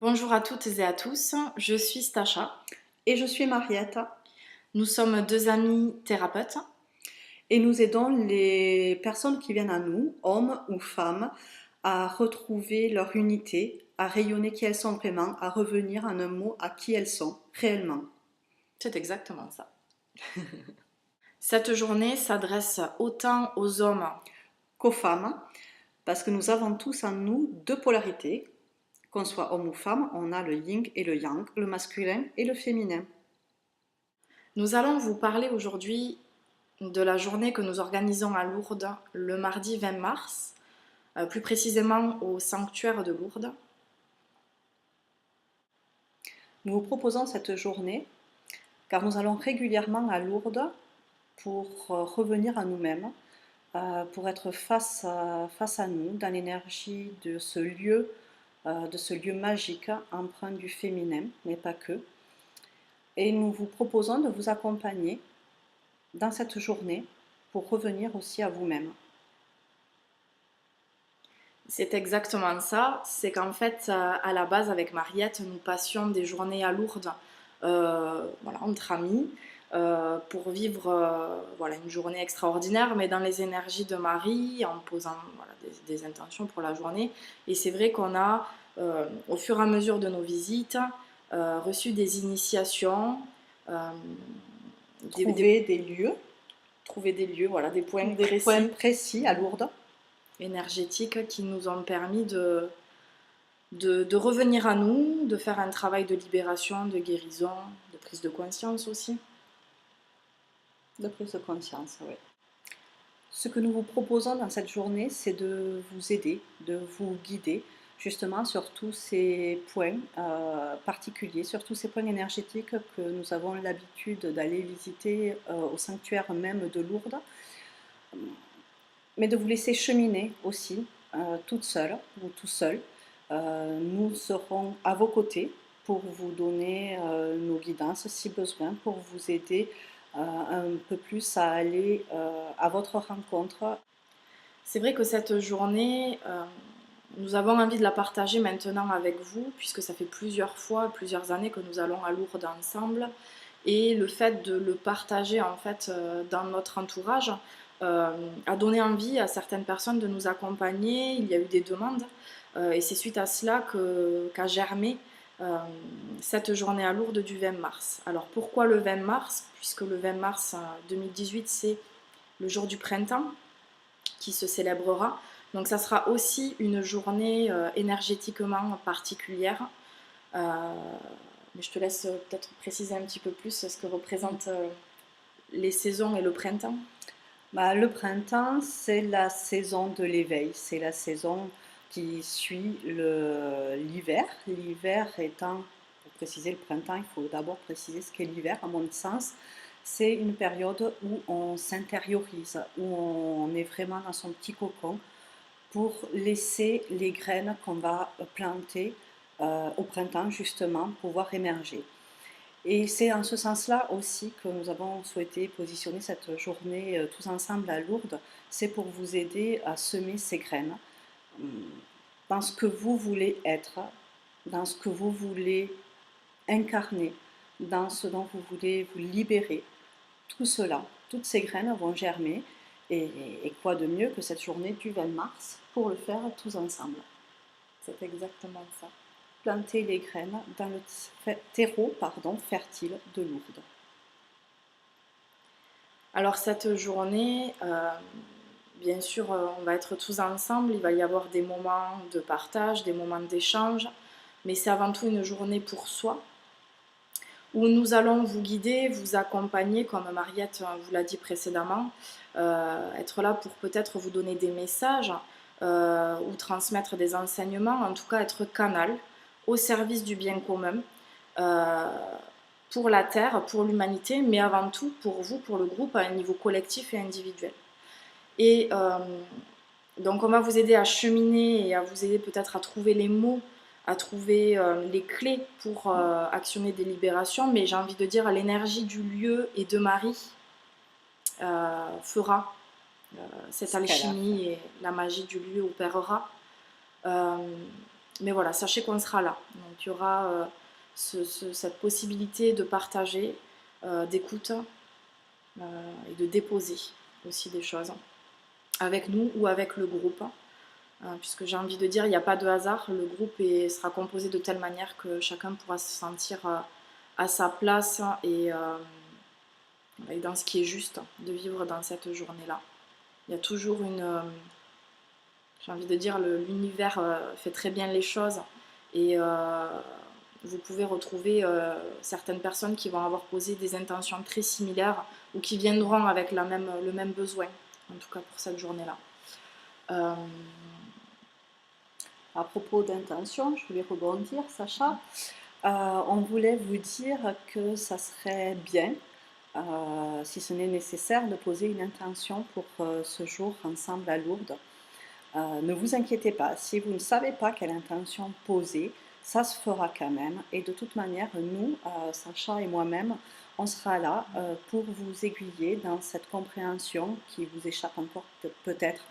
Bonjour à toutes et à tous, je suis Stacha. Et je suis Mariette Nous sommes deux amies thérapeutes. et nous aidons les personnes qui viennent à nous, hommes ou femmes, à retrouver leur unité, à rayonner qui elles sont vraiment, à revenir en un mot à qui elles sont réellement. C'est exactement ça. Cette journée s'adresse autant aux hommes. Qu'aux femmes, parce que nous avons tous en nous deux polarités, qu'on soit homme ou femme, on a le yin et le yang, le masculin et le féminin. Nous allons vous parler aujourd'hui de la journée que nous organisons à Lourdes le mardi 20 mars, plus précisément au sanctuaire de Lourdes. Nous vous proposons cette journée car nous allons régulièrement à Lourdes pour revenir à nous-mêmes, pour être face à nous dans l'énergie de ce lieu magique empreint du féminin, mais pas que. Et nous vous proposons de vous accompagner dans cette journée pour revenir aussi à vous-même. C'est exactement ça, c'est qu'en fait, à la base, avec Mariette, nous passions des journées à Lourdes, voilà, entre amis, pour vivre voilà, une journée extraordinaire, mais dans les énergies de Marie, en posant voilà, des intentions pour la journée. Et c'est vrai qu'on a, au fur et à mesure de nos visites, reçu des initiations, euh, trouver des lieux, voilà, Des points précis à Lourdes. énergétiques qui nous ont permis de revenir à nous, de faire un travail de libération, de guérison, de prise de conscience aussi. De prise de conscience, oui. Ce que nous vous proposons dans cette journée, c'est de vous aider, de vous guider justement sur tous ces points particuliers, sur tous ces points énergétiques que nous avons l'habitude d'aller visiter au sanctuaire même de Lourdes, mais de vous laisser cheminer aussi, toute seule ou tout seul. Nous serons à vos côtés pour vous donner nos guidances si besoin, pour vous aider un peu plus à aller à votre rencontre. C'est vrai que cette journée, nous avons envie de la partager maintenant avec vous, puisque ça fait plusieurs fois, plusieurs années que nous allons à Lourdes ensemble. Et le fait de le partager en fait dans notre entourage a donné envie à certaines personnes de nous accompagner. Il y a eu des demandes et c'est suite à cela qu'a germé euh, cette journée à Lourdes du 20 mars. Alors pourquoi le 20 mars? Puisque le 20 mars 2018 c'est le jour du printemps qui se célébrera. Donc ça sera aussi une journée énergétiquement particulière. Euh, mais je te laisse peut-être préciser un petit peu plus ce que représentent les saisons et le printemps. Bah, le printemps, c'est la saison de l'éveil, c'est la saison qui suit l'hiver. L'hiver étant, pour préciser le printemps, il faut d'abord préciser ce qu'est l'hiver, à mon sens. C'est une période où on s'intériorise, où on est vraiment dans son petit cocon pour laisser les graines qu'on va planter au printemps justement pouvoir émerger. Et c'est en ce sens-là aussi que nous avons souhaité positionner cette journée tous ensemble à Lourdes. C'est pour vous aider à semer ces graines dans ce que vous voulez être, dans ce que vous voulez incarner, dans ce dont vous voulez vous libérer. Tout cela, toutes ces graines vont germer. Et quoi de mieux que cette journée du 20 mars pour le faire tous ensemble. C'est exactement ça. Planter les graines dans le terreau fertile de Lourdes. Alors cette journée, bien sûr, on va être tous ensemble, il va y avoir des moments de partage, des moments d'échange, mais c'est avant tout une journée pour soi, où nous allons vous guider, vous accompagner, comme Mariette vous l'a dit précédemment, être là pour peut-être vous donner des messages ou transmettre des enseignements, en tout cas être canal au service du bien commun, euh, pour la Terre, pour l'humanité, mais avant tout pour vous, pour le groupe, à un niveau collectif et individuel. Et donc on va vous aider à cheminer et à vous aider peut-être à trouver les mots, à trouver les clés pour actionner des libérations, mais j'ai envie de dire l'énergie du lieu et de Marie fera cette alchimie et la magie du lieu opérera. Mais voilà, sachez qu'on sera là. Donc il y aura cette possibilité de partager, d'écoute et de déposer aussi des choses avec nous ou avec le groupe. Puisque j'ai envie de dire, il n'y a pas de hasard. Le groupe sera composé de telle manière que chacun pourra se sentir à sa place et dans ce qui est juste de vivre dans cette journée-là. Il y a toujours j'ai envie de dire, l'univers fait très bien les choses et vous pouvez retrouver certaines personnes qui vont avoir posé des intentions très similaires ou qui viendront avec le même besoin, en tout cas pour cette journée-là. À propos d'intention, je voulais rebondir, Sacha. On voulait vous dire que ça serait bien, si ce n'est nécessaire, de poser une intention pour ce jour ensemble à Lourdes. Ne vous inquiétez pas, si vous ne savez pas quelle intention poser, ça se fera quand même. Et de toute manière, nous, Sacha et moi-même, on sera là pour vous aiguiller dans cette compréhension qui vous échappe encore peut-être,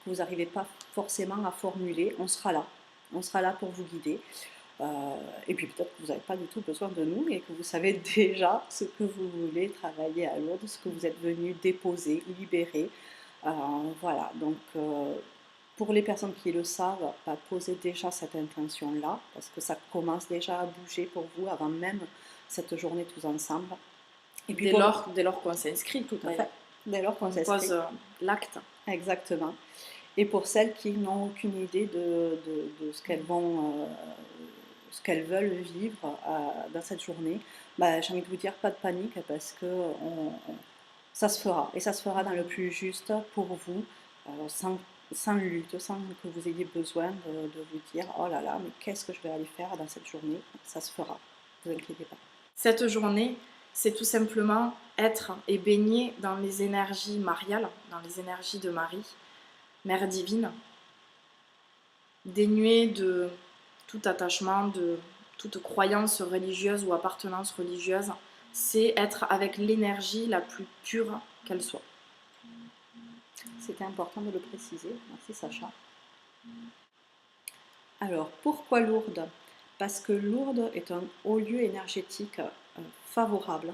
que vous n'arrivez pas forcément à formuler. On sera là. On sera là pour vous guider. Et puis peut-être que vous n'avez pas du tout besoin de nous et que vous savez déjà ce que vous voulez travailler à Lourdes, ce que vous êtes venu déposer, libérer. Voilà, donc pour les personnes qui le savent, posez déjà cette intention-là, parce que ça commence déjà à bouger pour vous avant même cette journée tous ensemble. Et puis dès lors qu'on s'inscrit, tout à fait. Dès lors qu'on s'inscrit. On pose l'acte. Exactement. Et pour celles qui n'ont aucune idée de ce qu'elles vont, ce qu'elles veulent vivre dans cette journée, j'ai envie de vous dire, pas de panique, parce que ça se fera. Et ça se fera dans le plus juste pour vous, sans lutte, sans que vous ayez besoin de vous dire « Oh là là, mais qu'est-ce que je vais aller faire dans cette journée ?» Ça se fera, ne vous inquiétez pas. Cette journée, c'est tout simplement être et baigner dans les énergies mariales, dans les énergies de Marie, Mère divine, dénuée de tout attachement, de toute croyance religieuse ou appartenance religieuse. C'est être avec l'énergie la plus pure qu'elle soit. C'était important de le préciser. Merci Sacha. Alors, pourquoi Lourdes? Parce que Lourdes est un haut lieu énergétique favorable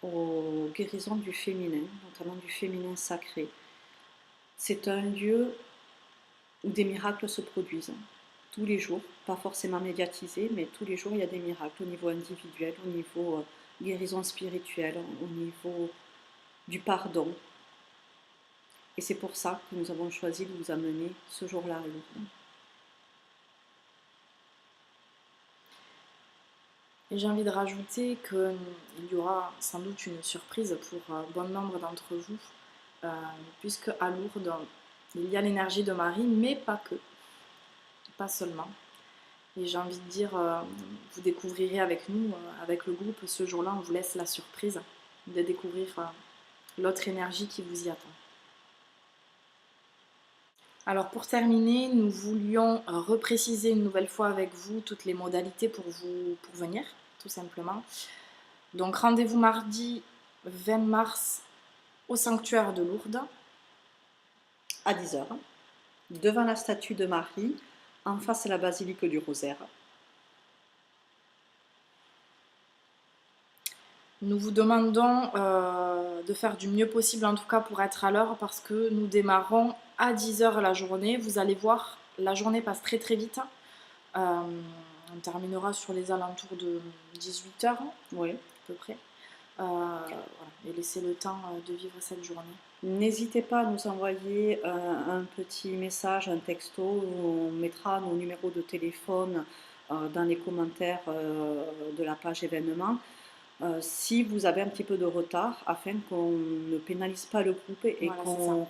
aux guérisons du féminin, notamment du féminin sacré. C'est un lieu où des miracles se produisent tous les jours, pas forcément médiatisés, mais tous les jours il y a des miracles au niveau individuel, au niveau guérison spirituelle, au niveau du pardon. Et c'est pour ça que nous avons choisi de vous amener ce jour-là à Lourdes. Et j'ai envie de rajouter qu'il y aura sans doute une surprise pour bon nombre d'entre vous, puisque à Lourdes, il y a l'énergie de Marie, mais pas que, pas seulement. Et j'ai envie de dire, vous découvrirez avec nous, avec le groupe, ce jour-là, on vous laisse la surprise de découvrir l'autre énergie qui vous y attend. Alors pour terminer, nous voulions repréciser une nouvelle fois avec vous toutes les modalités pour venir, tout simplement. Donc rendez-vous mardi 20 mars au sanctuaire de Lourdes. À 10h, devant la statue de Marie, en face de la basilique du Rosaire. Nous vous demandons de faire du mieux possible, en tout cas pour être à l'heure, parce que nous démarrons à 10h la journée. Vous allez voir, la journée passe très très vite. On terminera sur les alentours de 18h, oui, à peu près. Voilà, et laisser le temps de vivre cette journée. N'hésitez pas à nous envoyer un petit message, un texto, où on mettra nos numéros de téléphone dans les commentaires de la page événement. Si vous avez un petit peu de retard, afin qu'on ne pénalise pas le groupe et voilà, qu'on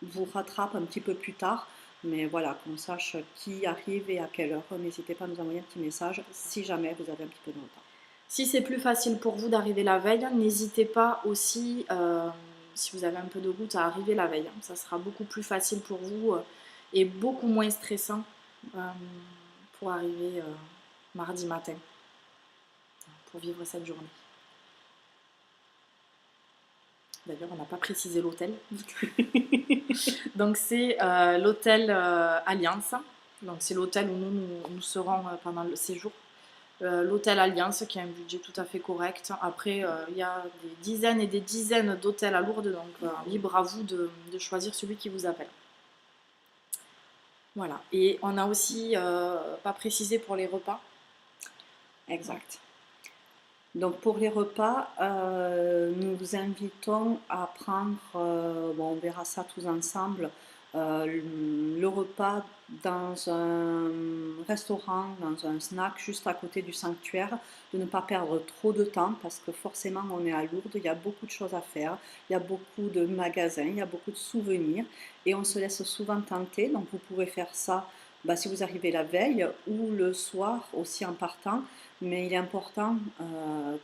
vous rattrape un petit peu plus tard, mais voilà, qu'on sache qui arrive et à quelle heure. N'hésitez pas à nous envoyer un petit message si jamais vous avez un petit peu de retard. Si c'est plus facile pour vous d'arriver la veille, n'hésitez pas aussi, si vous avez un peu de route, à arriver la veille. Ça sera beaucoup plus facile pour vous et beaucoup moins stressant pour arriver mardi matin, pour vivre cette journée. D'ailleurs, on n'a pas précisé l'hôtel. Donc c'est l'hôtel Alliance. Donc c'est l'hôtel où nous serons pendant le séjour. L'hôtel Alliance qui a un budget tout à fait correct. Après, il y a des dizaines et des dizaines d'hôtels à Lourdes, donc libre à vous de choisir celui qui vous appelle. Voilà. Et on a aussi pas précisé pour les repas. Exact. Donc pour les repas, nous vous invitons à prendre, bon, on verra ça tous ensemble, le repas dans un restaurant, dans un snack juste à côté du sanctuaire, de ne pas perdre trop de temps parce que forcément on est à Lourdes, il y a beaucoup de choses à faire, il y a beaucoup de magasins, il y a beaucoup de souvenirs et on se laisse souvent tenter, donc vous pouvez faire ça bah, si vous arrivez la veille ou le soir aussi en partant. Mais il est important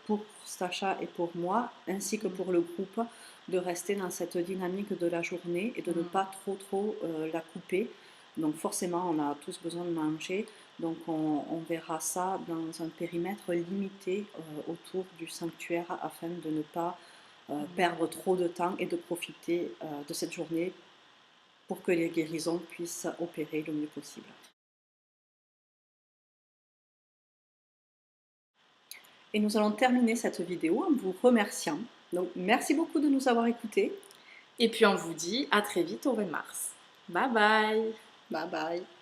pour Sacha et pour moi, ainsi que pour le groupe, de rester dans cette dynamique de la journée et de ne pas trop la couper. Donc forcément, on a tous besoin de manger. Donc on verra ça dans un périmètre limité autour du sanctuaire afin de ne pas perdre trop de temps et de profiter de cette journée pour que les guérisons puissent opérer le mieux possible. Et nous allons terminer cette vidéo en vous remerciant. Donc merci beaucoup de nous avoir écoutés. Et puis on vous dit à très vite au mois de mars. Bye bye. Bye bye.